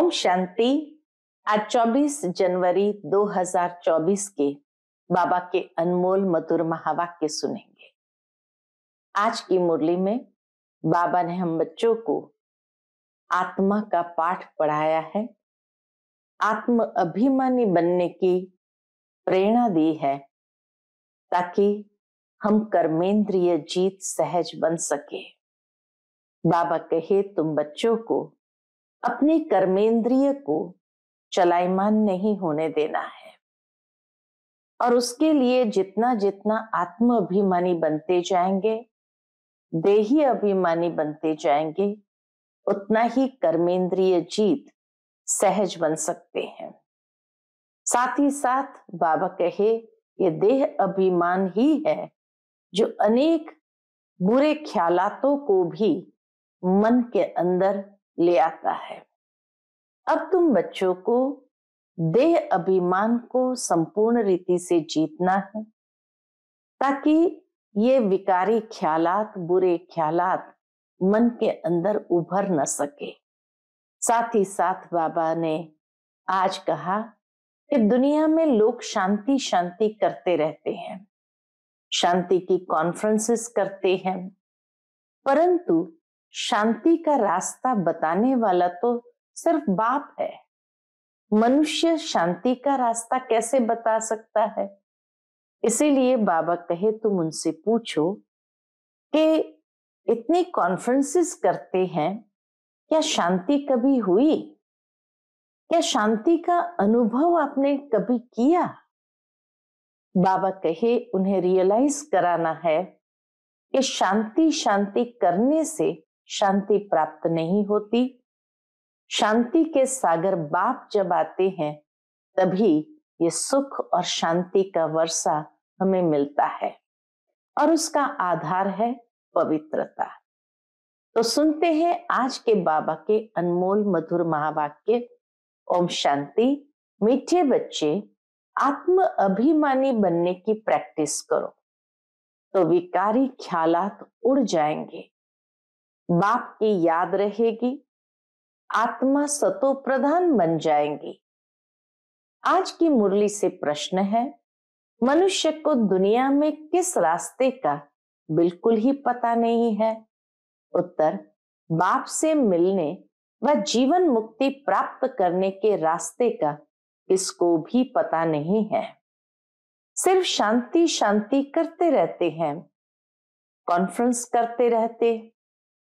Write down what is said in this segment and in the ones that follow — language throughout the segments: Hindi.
ओम शांति। आज 24 जनवरी 2024 के बाबा के अनमोल मधुर महावाक्य सुनेंगे। आज की मुरली में बाबा ने हम बच्चों को आत्मा का पाठ पढ़ाया है, आत्म अभिमानी बनने की प्रेरणा दी है ताकि हम कर्मेंद्रिय जीत सहज बन सके। बाबा कहे तुम बच्चों को अपने कर्मेंद्रिय को चलायमान नहीं होने देना है और उसके लिए जितना जितना आत्म अभिमानी बनते जाएंगे, देही अभिमानी बनते जाएंगे, उतना ही कर्मेंद्रिय जीत सहज बन सकते हैं। साथ ही साथ बाबा कहे ये देह अभिमान ही है जो अनेक बुरे ख्यालातों को भी मन के अंदर ले आता है। अब तुम बच्चों को देह अभिमान को संपूर्ण रीति से जीतना है ताकि ये विकारी ख्यालात, बुरे ख्यालात मन के अंदर उभर न सके। साथ ही साथ बाबा ने आज कहा कि दुनिया में लोग शांति शांति करते रहते हैं, शांति की कॉन्फ्रेंसेस करते हैं, परंतु शांति का रास्ता बताने वाला तो सिर्फ बाप है। मनुष्य शांति का रास्ता कैसे बता सकता है? इसीलिए बाबा कहे तुम उनसे पूछो कि इतनी कॉन्फ्रेंसेस करते हैं, क्या शांति कभी हुई? क्या शांति का अनुभव आपने कभी किया? बाबा कहे उन्हें रियलाइज कराना है कि शांति शांति करने से शांति प्राप्त नहीं होती। शांति के सागर बाप जब आते हैं तभी ये सुख और शांति का वर्षा हमें मिलता है और उसका आधार है पवित्रता। तो सुनते हैं आज के बाबा के अनमोल मधुर महावाक्य। ओम शांति। मीठे बच्चे, आत्म अभिमानी बनने की प्रैक्टिस करो तो विकारी ख्यालात उड़ जाएंगे, बाप की याद रहेगी, आत्मा सतो प्रधान बन जाएंगी। आज की मुरली से प्रश्न है, मनुष्य को दुनिया में किस रास्ते का बिल्कुल ही पता नहीं है? उत्तर, बाप से मिलने व जीवन मुक्ति प्राप्त करने के रास्ते का किसको भी पता नहीं है। सिर्फ शांति शांति करते रहते हैं, कॉन्फ्रेंस करते रहते,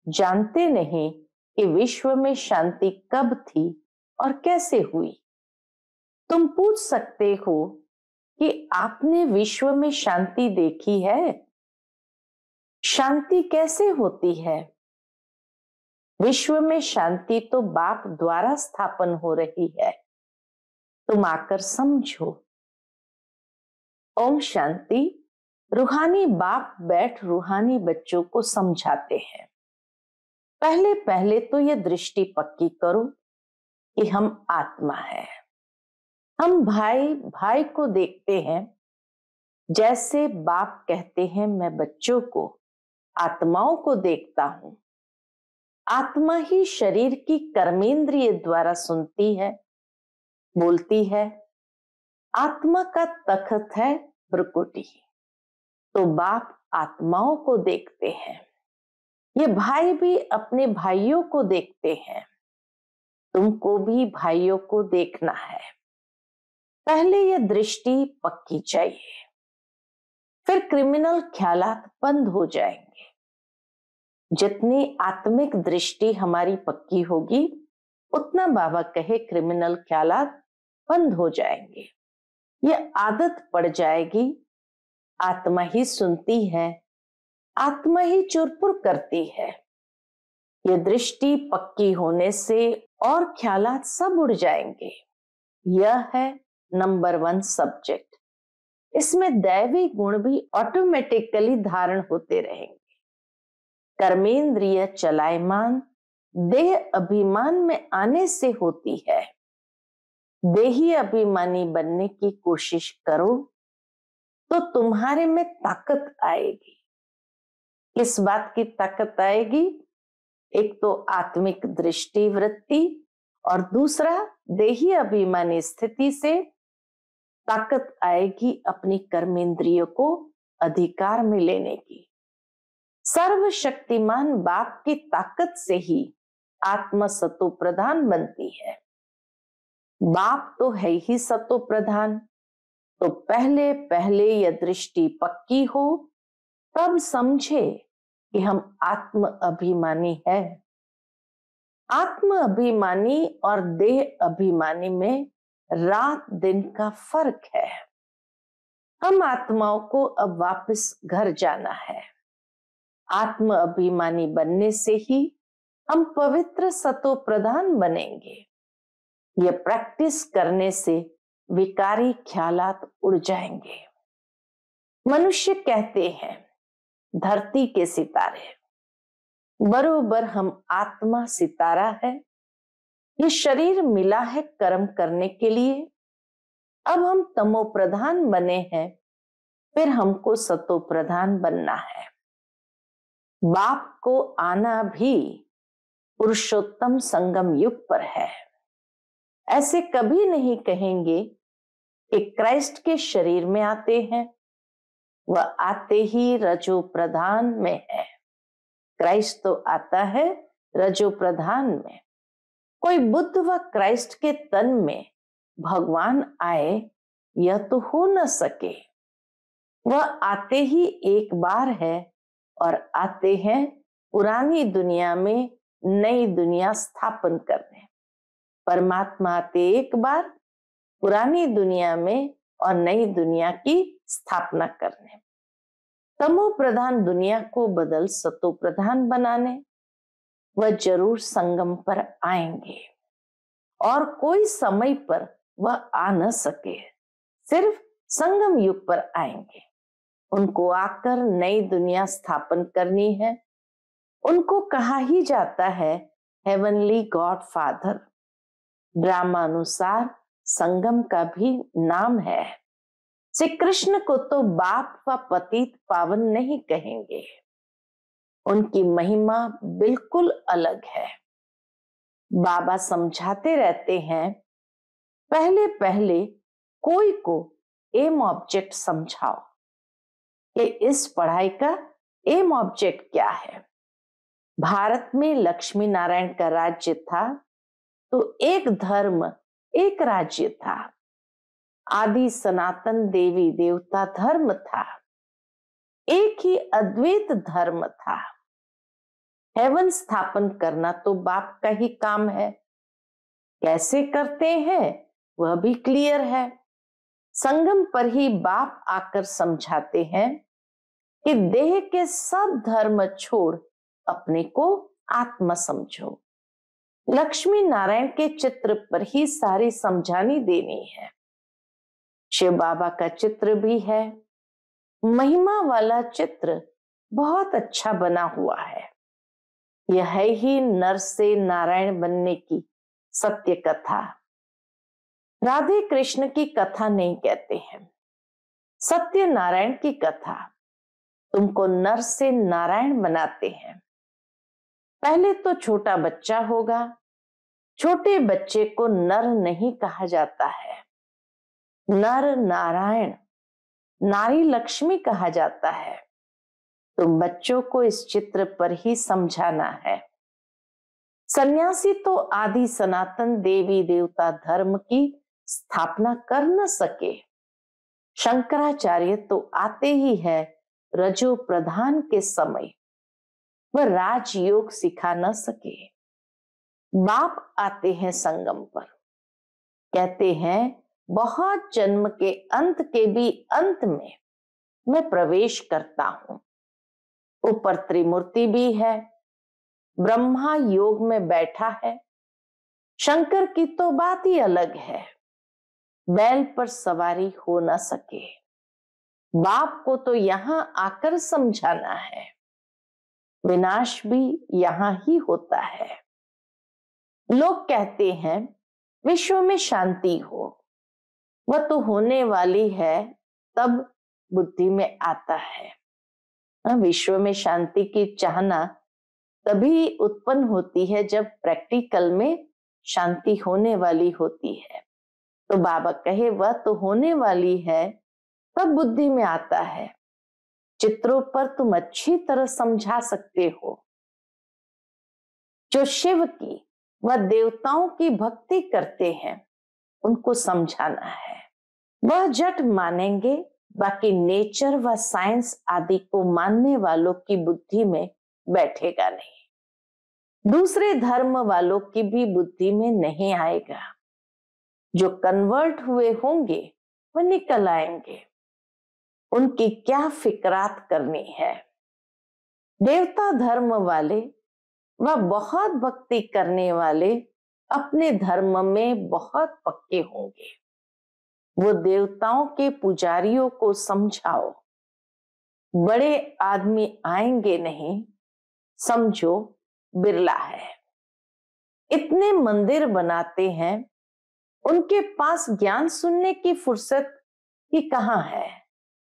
जानते नहीं कि विश्व में शांति कब थी और कैसे हुई। तुम पूछ सकते हो कि आपने विश्व में शांति देखी है? शांति कैसे होती है? विश्व में शांति तो बाप द्वारा स्थापन हो रही है, तुम आकर समझो। ओम शांति। रूहानी बाप बैठ रूहानी बच्चों को समझाते हैं। पहले पहले तो ये दृष्टि पक्की करो कि हम आत्मा है। हम भाई भाई को देखते हैं, जैसे बाप कहते हैं मैं बच्चों को, आत्माओं को देखता हूं। आत्मा ही शरीर की कर्मेंद्रिय द्वारा सुनती है, बोलती है। आत्मा का तख्त है भ्रुकुटी, तो बाप आत्माओं को देखते हैं। ये भाई भी अपने भाइयों को देखते हैं, तुमको भी भाइयों को देखना है। पहले ये दृष्टि पक्की चाहिए, फिर क्रिमिनल ख्यालात बंद हो जाएंगे। जितनी आत्मिक दृष्टि हमारी पक्की होगी, उतना बाबा कहे क्रिमिनल ख्यालात बंद हो जाएंगे। ये आदत पड़ जाएगी, आत्मा ही सुनती है, आत्मा ही चुरपुर करती है। ये दृष्टि पक्की होने से और ख्यालात सब उड़ जाएंगे। यह है नंबर 1 सब्जेक्ट। इसमें दैवी गुण भी ऑटोमेटिकली धारण होते रहेंगे। कर्मेंद्रिय चलायमान देह अभिमान में आने से होती है। देही अभिमानी बनने की कोशिश करो तो तुम्हारे में ताकत आएगी। किस बात की ताकत आएगी? एक तो आत्मिक दृष्टि वृत्ति और दूसरा, देही अभिमानी स्थिति से ताकत आएगी अपनी कर्मेंद्रियों को अधिकार में लेने की। सर्वशक्तिमान बाप की ताकत से ही आत्मा सतो प्रधान बनती है। बाप तो है ही सतो प्रधान, तो पहले पहले यह दृष्टि पक्की हो, तब समझे कि हम आत्म अभिमानी है। आत्म अभिमानी और देह अभिमानी में रात दिन का फर्क है। हम आत्माओं को अब वापस घर जाना है। आत्म अभिमानी बनने से ही हम पवित्र सतो प्रधान बनेंगे। यह प्रैक्टिस करने से विकारी ख्यालात उड़ जाएंगे। मनुष्य कहते हैं धरती के सितारे, बरोबर हम आत्मा सितारा है। ये शरीर मिला है कर्म करने के लिए। अब हम तमो प्रधान बने हैं, फिर हमको सतो प्रधान बनना है। बाप को आना भी पुरुषोत्तम संगम युग पर है। ऐसे कभी नहीं कहेंगे कि क्राइस्ट के शरीर में आते हैं, वह आते ही रजो प्रधान में है। क्राइस्ट तो आता है रजो प्रधान में। कोई बुद्ध व क्राइस्ट के तन में भगवान आए, यह तो हो न सके। वह आते ही एक बार है और आते हैं पुरानी दुनिया में नई दुनिया स्थापन करने। परमात्मा आते एक बार पुरानी दुनिया में और नई दुनिया की स्थापना करने। तमो प्रधान दुनिया को बदल सतो प्रधान बनाने वह जरूर संगम पर आएंगे, और कोई समय पर वह आ न सके, सिर्फ संगम युग पर आएंगे। उनको आकर नई दुनिया स्थापन करनी है। उनको कहा ही जाता है हेवनली गॉड फादर। ड्रामानुसार संगम का भी नाम है। श्री कृष्ण को तो बाप व पतित पावन नहीं कहेंगे। उनकी महिमा बिल्कुल अलग है। बाबा समझाते रहते हैं, पहले पहले कोई को एम ऑब्जेक्ट समझाओ कि इस पढ़ाई का एम ऑब्जेक्ट क्या है। भारत में लक्ष्मी नारायण का राज्य था, तो एक धर्म एक राज्य था। आदि सनातन देवी देवता धर्म था, एक ही अद्वैत धर्म था। हेवन स्थापन करना तो बाप का ही काम है। कैसे करते हैं वह भी क्लियर है। संगम पर ही बाप आकर समझाते हैं कि देह के सब धर्म छोड़ अपने को आत्मा समझो। लक्ष्मी नारायण के चित्र पर ही सारी समझानी देनी है। शिव बाबा का चित्र भी है। महिमा वाला चित्र बहुत अच्छा बना हुआ है। यह है ही नर से नारायण बनने की सत्य कथा। राधे कृष्ण की कथा नहीं कहते हैं, सत्य नारायण की कथा। तुमको नर से नारायण बनाते हैं। पहले तो छोटा बच्चा होगा। छोटे बच्चे को नर नहीं कहा जाता है। नर नारायण, नारी लक्ष्मी कहा जाता है। तुम बच्चों को इस चित्र पर ही समझाना है। सन्यासी तो आदि सनातन देवी देवता धर्म की स्थापना कर न सके। शंकराचार्य तो आते ही है रजो प्रधान के समय, वह राजयोग सिखा न सके। बाप आते हैं संगम पर, कहते हैं बहुत जन्म के अंत के भी अंत में मैं प्रवेश करता हूं। ऊपर त्रिमूर्ति भी है। ब्रह्मा योग में बैठा है। शंकर की तो बात ही अलग है। बैल पर सवारी हो न सके। बाप को तो यहां आकर समझाना है। विनाश भी यहां ही होता है। लोग कहते हैं विश्व में शांति हो, वह तो होने वाली है, तब बुद्धि में आता है। विश्व में शांति की चाहना तभी उत्पन्न होती है जब प्रैक्टिकल में शांति होने वाली होती है। तो बाबा कहे वह तो होने वाली है, तब बुद्धि में आता है। चित्रों पर तुम अच्छी तरह समझा सकते हो। जो शिव की व देवताओं की भक्ति करते हैं उनको समझाना है। वह झट मानेंगे, बाकी नेचर व साइंस आदि को मानने वालों की बुद्धि में बैठेगा नहीं। दूसरे धर्म वालों की भी बुद्धि में नहीं आएगा। जो कन्वर्ट हुए होंगे वह निकल आएंगे। उनकी क्या फिक्रात करनी है। देवता धर्म वाले व बहुत भक्ति करने वाले अपने धर्म में बहुत पक्के होंगे। वो देवताओं के पुजारियों को समझाओ, बड़े आदमी आएंगे नहीं, समझो बिरला है। इतने मंदिर बनाते हैं, उनके पास ज्ञान सुनने की फुर्सत ही कहाँ है।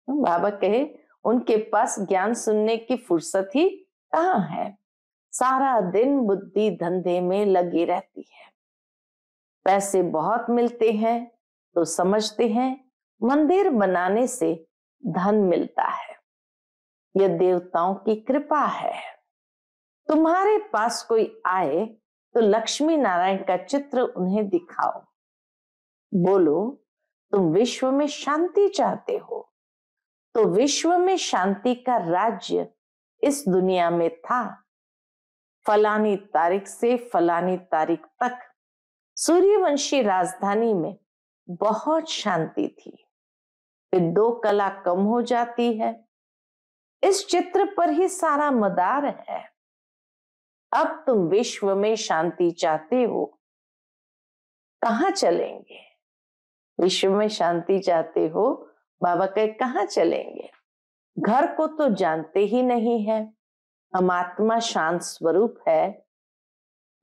बाबा कहे उनके पास ज्ञान सुनने की फुर्सत ही कहाँ है। सारा दिन बुद्धि धंधे में लगी रहती है। पैसे बहुत मिलते हैं तो समझते हैं मंदिर बनाने से धन मिलता है। यह देवताओं की कृपा है। तुम्हारे पास कोई आए तो लक्ष्मी नारायण का चित्र उन्हें दिखाओ। बोलो तुम विश्व में शांति चाहते हो, तो विश्व में शांति का राज्य इस दुनिया में था। फलानी तारीख से फलानी तारीख तक सूर्यवंशी राजधानी में बहुत शांति थी। फिर 2 कला कम हो जाती है। इस चित्र पर ही सारा मदार है। अब तुम विश्व में शांति चाहते हो, कहां चलेंगे? विश्व में शांति चाहते हो, बाबा कहे कहां चलेंगे? घर को तो जानते ही नहीं है। हम आत्मा शांत स्वरूप है,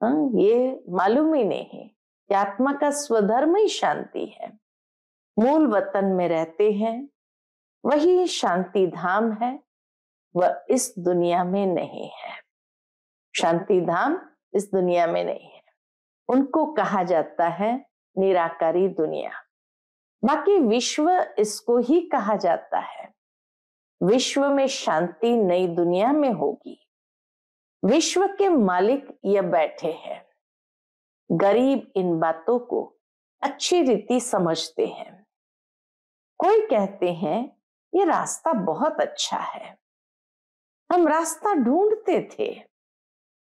ये मालूम ही नहीं कि आत्मा का स्वधर्म ही शांति है। मूल वतन में रहते हैं, वही शांति धाम है, वह इस दुनिया में नहीं है। शांति धाम इस दुनिया में नहीं है। उनको कहा जाता है निराकारी दुनिया। बाकी विश्व इसको ही कहा जाता है। विश्व में शांति नई दुनिया में होगी। विश्व के मालिक ये बैठे हैं। गरीब इन बातों को अच्छी रीति समझते हैं। कोई कहते हैं ये रास्ता बहुत अच्छा है, हम रास्ता ढूंढते थे,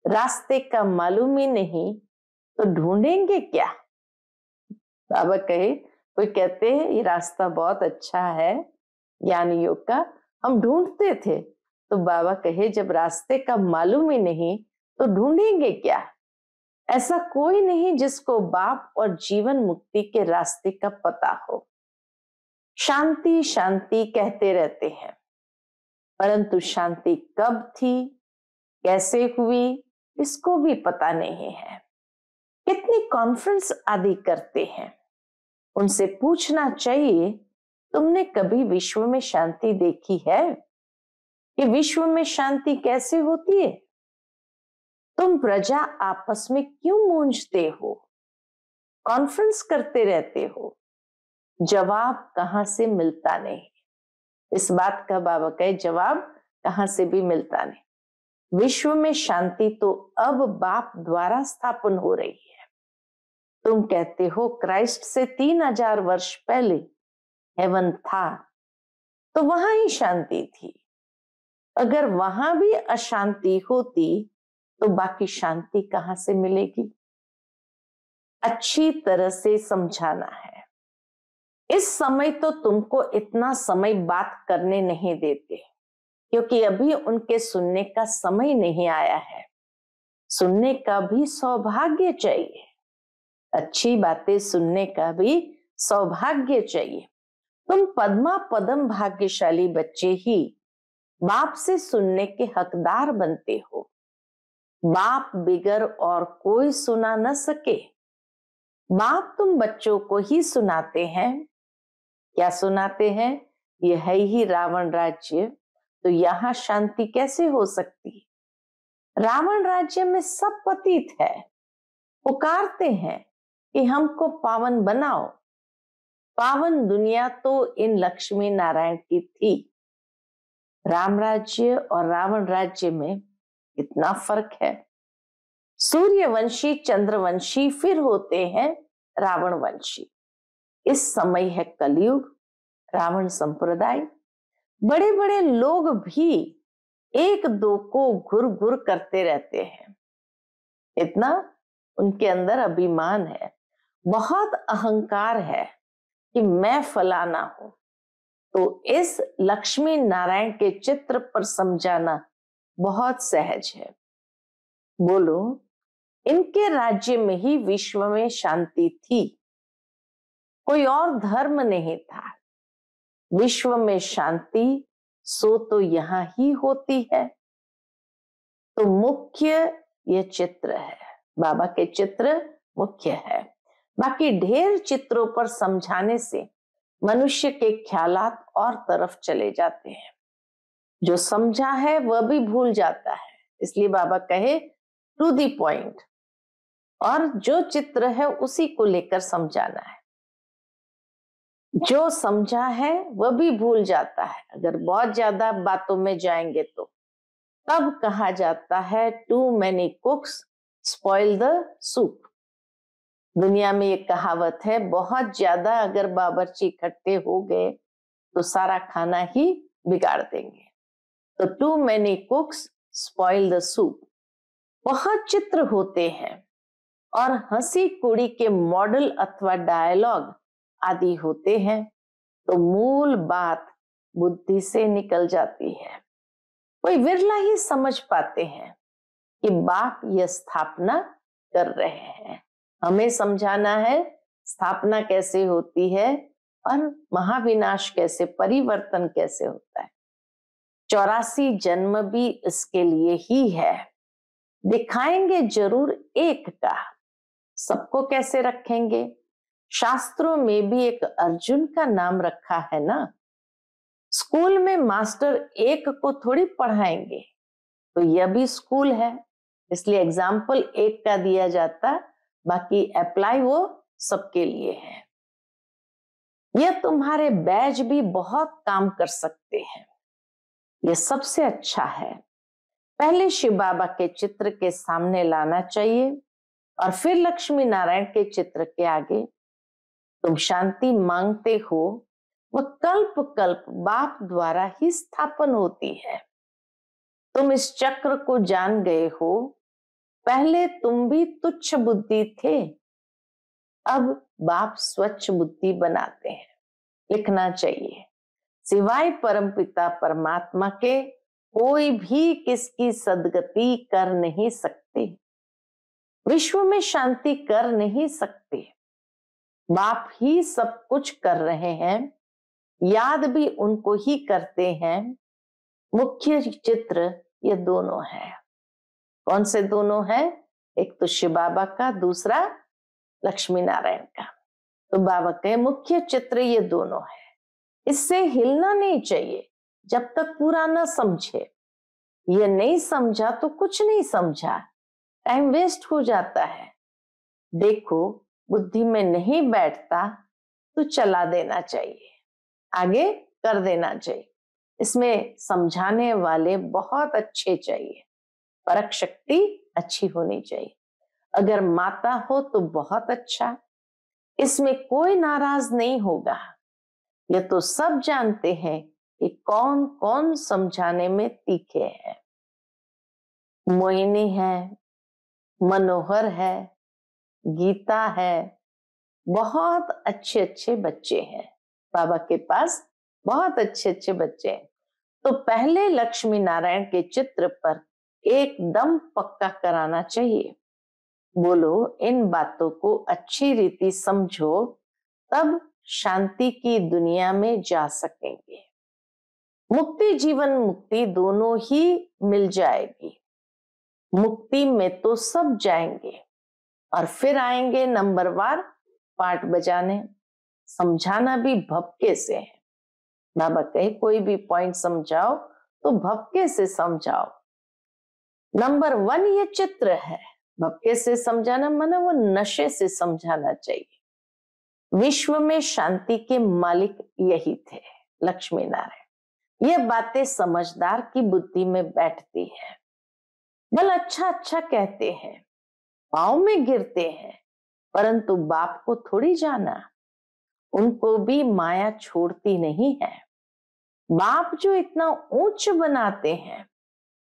रास्ते का मालूम ही नहीं तो ढूंढेंगे क्या? बाबा कहे कोई कहते हैं ये रास्ता बहुत अच्छा है ज्ञान योग का, हम ढूंढते थे। तो बाबा कहे जब रास्ते का मालूम ही नहीं तो ढूंढेंगे क्या? ऐसा कोई नहीं जिसको बाप और जीवन मुक्ति के रास्ते का पता हो। शांति शांति कहते रहते हैं, परंतु शांति कब थी, कैसे हुई, इसको भी पता नहीं है। कितनी कॉन्फ्रेंस आदि करते हैं, उनसे पूछना चाहिए तुमने कभी विश्व में शांति देखी है? कि विश्व में शांति कैसे होती है? तुम प्रजा आपस में क्यों मूंझते हो? कॉन्फ्रेंस करते रहते हो, जवाब कहां से मिलता नहीं। इस बात का बाबा कहे जवाब कहां से भी मिलता नहीं। विश्व में शांति तो अब बाप द्वारा स्थापन हो रही है। तुम कहते हो क्राइस्ट से 3000 वर्ष पहले हेवन था, तो वहां ही शांति थी। अगर वहां भी अशांति होती तो बाकी शांति कहां से मिलेगी? अच्छी तरह से समझाना है। इस समय तो तुमको इतना समय बात करने नहीं देते, क्योंकि अभी उनके सुनने का समय नहीं आया है। सुनने का भी सौभाग्य चाहिए, अच्छी बातें सुनने का भी सौभाग्य चाहिए। तुम पद्मा पदम भाग्यशाली बच्चे ही बाप से सुनने के हकदार बनते हो। बाप बिगर और कोई सुना न सके। बाप तुम बच्चों को ही सुनाते हैं। क्या सुनाते हैं? यह है ही रावण राज्य, तो यहां शांति कैसे हो सकती? रावण राज्य में सब पतित है, पुकारते हैं कि हमको पावन बनाओ। पावन दुनिया तो इन लक्ष्मी नारायण की थी। राम राज्य और रावण राज्य में कितना फर्क है। सूर्यवंशी चंद्रवंशी फिर होते हैं रावण वंशी। इस समय है कलयुग, रावण संप्रदाय। बड़े बड़े लोग भी एक दो को घुर घुर करते रहते हैं। इतना उनके अंदर अभिमान है, बहुत अहंकार है कि मैं फलाना हूं। तो इस लक्ष्मी नारायण के चित्र पर समझाना बहुत सहज है। बोलो, इनके राज्य में ही विश्व में शांति थी, कोई और धर्म नहीं था। विश्व में शांति सो तो यहां ही होती है। तो मुख्य ये चित्र है, बाबा के चित्र मुख्य है। बाकी ढेर चित्रों पर समझाने से मनुष्य के ख्यालात और तरफ चले जाते हैं। जो समझा है वह भी भूल जाता है। इसलिए बाबा कहे टू द पॉइंट, और जो चित्र है उसी को लेकर समझाना है। जो समझा है वह भी भूल जाता है अगर बहुत ज्यादा बातों में जाएंगे तो। तब कहा जाता है too many cooks spoil the soup. दुनिया में ये कहावत है, बहुत ज्यादा अगर बावर्ची इकट्ठे हो गए तो सारा खाना ही बिगाड़ देंगे। तो too many cooks spoil the soup. बहुत चित्र होते हैं और हंसी कुड़ी के मॉडल अथवा डायलॉग आदि होते हैं, तो मूल बात बुद्धि से निकल जाती है। कोई विरला ही समझ पाते हैं कि बाप यह स्थापना कर रहे हैं। हमें समझाना है स्थापना कैसे होती है और महाविनाश कैसे, परिवर्तन कैसे होता है। 84 जन्म भी इसके लिए ही है। दिखाएंगे जरूर एक का, सबको कैसे रखेंगे। शास्त्रों में भी एक अर्जुन का नाम रखा है ना। स्कूल में मास्टर एक को थोड़ी पढ़ाएंगे, तो यह भी स्कूल है, इसलिए एग्जाम्पल एक का दिया जाता, बाकी अप्लाई वो सबके लिए है। यह तुम्हारे बैज भी बहुत काम कर सकते हैं, यह सबसे अच्छा है। पहले शिव बाबा के चित्र के सामने लाना चाहिए और फिर लक्ष्मी नारायण के चित्र के आगे। तुम शांति मांगते हो, वह कल्प कल्प बाप द्वारा ही स्थापन होती है। तुम इस चक्र को जान गए हो। पहले तुम भी तुच्छ बुद्धि थे, अब बाप स्वच्छ बुद्धि बनाते हैं। लिखना चाहिए, सिवाय परमपिता परमात्मा के कोई भी किसकी सदगति कर नहीं सकते, विश्व में शांति कर नहीं सकते। बाप ही सब कुछ कर रहे हैं, याद भी उनको ही करते हैं। मुख्य चित्र ये दोनों है। कौन से दोनों है? एक तो शिव बाबा का, दूसरा लक्ष्मी नारायण का। तो बाबा के मुख्य चित्र ये दोनों है। इससे हिलना नहीं चाहिए जब तक पूरा न समझे। ये नहीं समझा तो कुछ नहीं समझा, टाइम वेस्ट हो जाता है। देखो, बुद्धि में नहीं बैठता तो चला देना चाहिए, आगे कर देना चाहिए। इसमें समझाने वाले बहुत अच्छे चाहिए, परख शक्ति अच्छी होनी चाहिए। अगर माता हो तो बहुत अच्छा, इसमें कोई नाराज नहीं होगा। ये तो सब जानते हैं कि कौन कौन समझाने में तीखे हैं। मोहिनी है, मनोहर है, गीता है, बहुत अच्छे अच्छे बच्चे हैं बाबा के पास, बहुत अच्छे अच्छे बच्चे हैं। तो पहले लक्ष्मी नारायण के चित्र पर एकदम पक्का कराना चाहिए। बोलो, इन बातों को अच्छी रीति समझो, तब शांति की दुनिया में जा सकेंगे। मुक्ति जीवन मुक्ति दोनों ही मिल जाएगी। मुक्ति में तो सब जाएंगे और फिर आएंगे नंबरवार पाठ बजाने। समझाना भी भपके से है। बाबा कहे कोई भी पॉइंट समझाओ तो भपके से समझाओ। नंबर 1 ये चित्र है, भपके से समझाना माना वो नशे से समझाना चाहिए। विश्व में शांति के मालिक यही थे, लक्ष्मी नारायण। ये बातें समझदार की बुद्धि में बैठती है। बल अच्छा अच्छा कहते हैं, पाँव में गिरते हैं, परंतु बाप को थोड़ी जाना। उनको भी माया छोड़ती नहीं है। बाप जो इतना ऊंच बनाते हैं,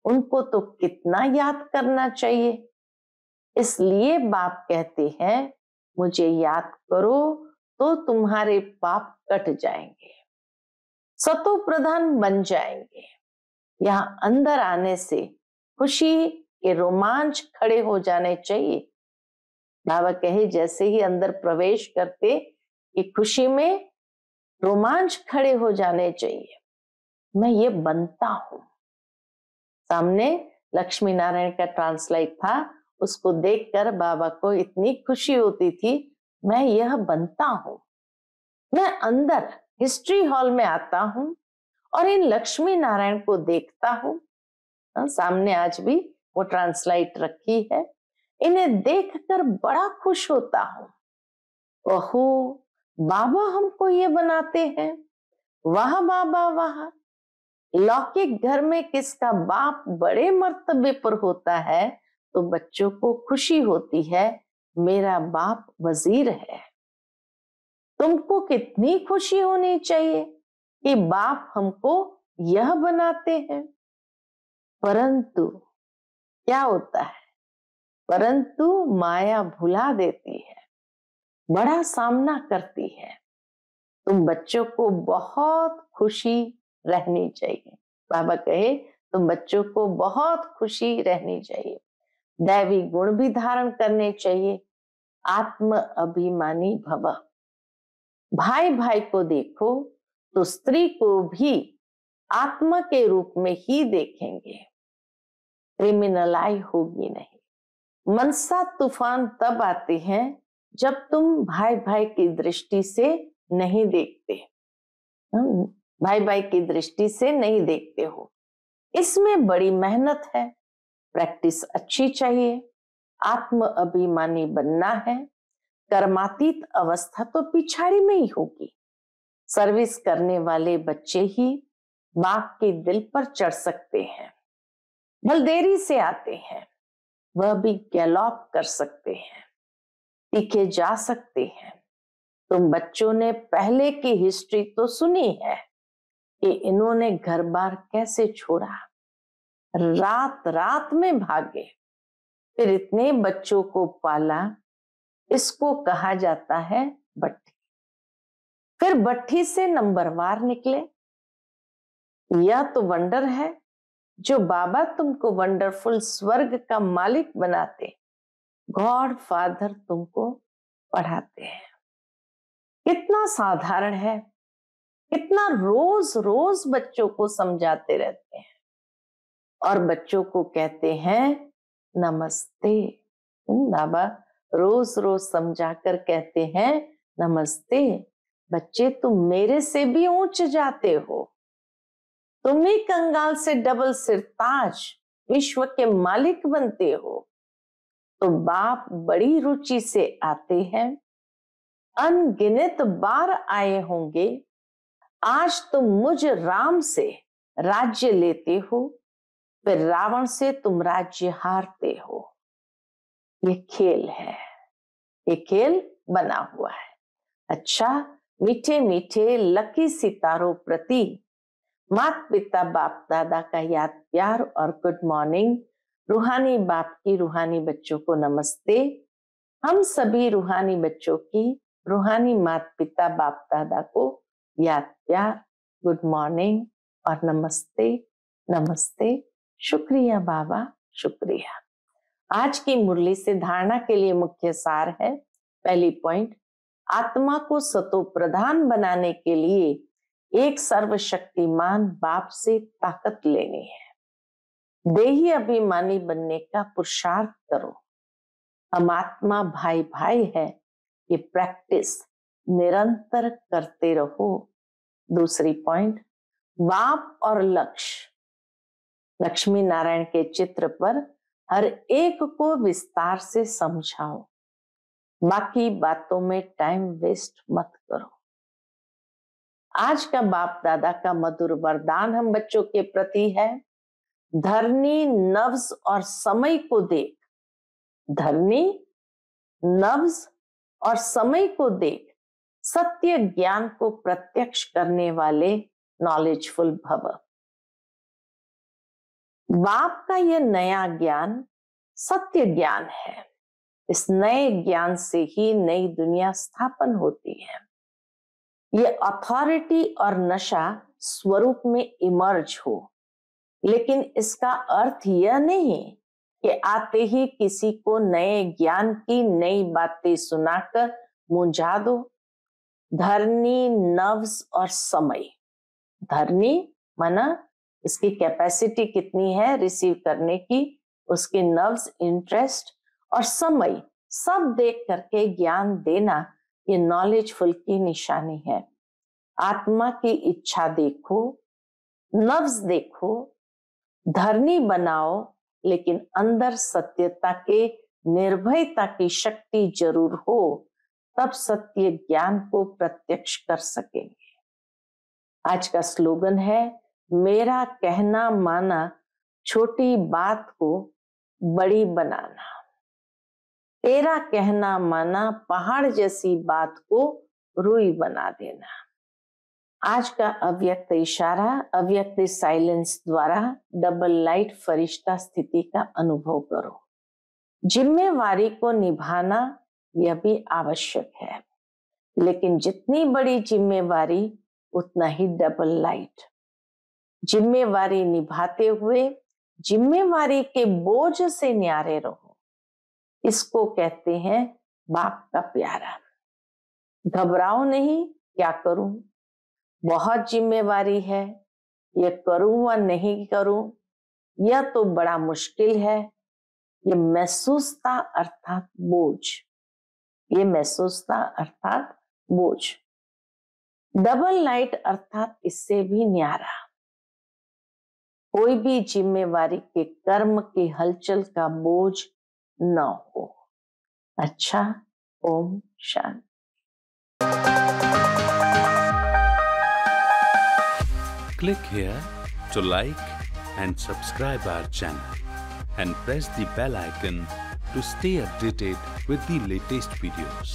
उनको तो कितना याद करना चाहिए। इसलिए बाप कहते हैं, मुझे याद करो तो तुम्हारे पाप कट जाएंगे, सतो प्रधान बन जाएंगे। यहाँ अंदर आने से खुशी के रोमांच खड़े हो जाने चाहिए। बाबा कहे जैसे ही अंदर प्रवेश करते कि खुशी में रोमांच खड़े हो जाने चाहिए। मैं ये बनता हूं। सामने लक्ष्मी नारायण का ट्रांसलेट था, उसको देखकर बाबा को इतनी खुशी होती थी, मैं यह बनता हूं। मैं अंदर हिस्ट्री हॉल में आता हूं और इन लक्ष्मी नारायण को देखता हूं। सामने आज भी वो ट्रांसलेट रखी है। इन्हें देखकर बड़ा खुश होता हूं। ओहो, बाबा हमको ये बनाते हैं, वाह बाबा वाह। लौकिक घर में किसका बाप बड़े मर्तबे पर होता है तो बच्चों को खुशी होती है, मेरा बाप वजीर है। तुमको कितनी खुशी होनी चाहिए कि बाप हमको यह बनाते हैं। परंतु क्या होता है, परंतु माया भुला देती है, बड़ा सामना करती है। तुम बच्चों को बहुत खुशी रहनी चाहिए। बाबा कहे तुम बच्चों को बहुत खुशी रहनी चाहिए। दैवी गुण भी धारण करने चाहिए। आत्म अभिमानी भव। भाई भाई को देखो तो स्त्री को भी आत्मा के रूप में ही देखेंगे, क्रिमिनलाई होगी नहीं। मनसा तूफान तब आते हैं जब तुम भाई भाई की दृष्टि से नहीं देखते, भाई भाई की दृष्टि से नहीं देखते हो। इसमें बड़ी मेहनत है, प्रैक्टिस अच्छी चाहिए। आत्म अभिमानी बनना है। कर्मातीत अवस्था तो पिछाड़ी में ही होगी। सर्विस करने वाले बच्चे ही बाप के दिल पर चढ़ सकते हैं। बल देरी से आते हैं, वह भी गैलॉप कर सकते हैं, तीखे जा सकते हैं। तुम बच्चों ने पहले की हिस्ट्री तो सुनी है कि इन्होंने घर बार कैसे छोड़ा, रात रात में भागे, फिर इतने बच्चों को पाला। इसको कहा जाता है भट्ठी। फिर भट्ठी से नंबरवार निकले। यह तो वंडर है जो बाबा तुमको वंडरफुल स्वर्ग का मालिक बनाते, गॉड फादर तुमको पढ़ाते हैं। कितना साधारण है, कितना रोज रोज बच्चों को समझाते रहते हैं और बच्चों को कहते हैं नमस्ते। बाबा रोज रोज समझाकर कहते हैं नमस्ते। बच्चे तुम मेरे से भी ऊंच जाते हो, तुम ही कंगाल से डबल सिरताज विश्व के मालिक बनते हो। तो बाप बड़ी रुचि से आते हैं, अनगिनत बार आए होंगे। आज तुम मुझ राम से राज्य लेते हो, फिर रावण से तुम राज्य हारते हो। ये खेल है, ये खेल बना हुआ है। अच्छा, मीठे मीठे लकी सितारों प्रति माता पिता बाप दादा का याद प्यार और गुड मॉर्निंग। रूहानी बाप की रूहानी बच्चों को नमस्ते। हम सभी रूहानी बच्चों की रूहानी माता पिता बाप दादा को याद प्यार, गुड मॉर्निंग और नमस्ते नमस्ते। शुक्रिया बाबा, शुक्रिया। आज की मुरली से धारणा के लिए मुख्य सार है। पहली पॉइंट, आत्मा को सतो प्रधान बनाने के लिए एक सर्वशक्तिमान बाप से ताकत लेनी है। देही अभिमानी बनने का पुरुषार्थ करो। हम आत्मा भाई भाई है, ये प्रैक्टिस निरंतर करते रहो। दूसरी पॉइंट, बाप और लक्ष्य। लक्ष्मी नारायण के चित्र पर हर एक को विस्तार से समझाओ, बाकी बातों में टाइम वेस्ट मत करो। आज का बाप दादा का मधुर वरदान हम बच्चों के प्रति है, धरनी नब्ज और समय को देख। धरनी नब्ज और समय को देख, सत्य ज्ञान को प्रत्यक्ष करने वाले नॉलेजफुल भव। बाप का यह नया ज्ञान सत्य ज्ञान है। इस नए ज्ञान से ही नई दुनिया स्थापन होती है। यह अथॉरिटी और नशा स्वरूप में इमर्ज हो, लेकिन इसका अर्थ यह नहीं कि आते ही किसी को नए ज्ञान की नई बातें सुनाकर मुंझा दो। धरनी नव्स और समय। धरनी माना इसकी कैपेसिटी कितनी है रिसीव करने की, उसके नव्स इंटरेस्ट और समय सब देख करके ज्ञान देना, ये नॉलेजफुल की निशानी है। आत्मा की इच्छा देखो, नव्स देखो, धरनी बनाओ, लेकिन अंदर सत्यता के निर्भयता की शक्ति जरूर हो, तब सत्य ज्ञान को प्रत्यक्ष कर सकेंगे। आज का स्लोगन है, मेरा कहना माना, छोटी बात को बड़ी बनाना। तेरा कहना माना, पहाड़ जैसी बात को रुई बना देना। आज का अव्यक्त इशारा, अव्यक्त साइलेंस द्वारा डबल लाइट फरिश्ता स्थिति का अनुभव करो। जिम्मेवारी को निभाना यह भी आवश्यक है, लेकिन जितनी बड़ी जिम्मेवारी उतना ही डबल लाइट। जिम्मेवारी निभाते हुए जिम्मेवारी के बोझ से न्यारे रहो, इसको कहते हैं बाप का प्यारा। घबराओ नहीं, क्या करूं, बहुत जिम्मेवारी है, ये करूं व नहीं करूं, यह तो बड़ा मुश्किल है। ये महसूसता अर्थात बोझ, ये महसूसता अर्थात बोझ। डबल लाइट अर्थात इससे भी न्यारा। कोई भी जिम्मेवारी के कर्म की हलचल का बोझ न हो। अच्छा, Om Shanti. Click here to like and subscribe our channel and press the bell icon to stay updated with the latest videos.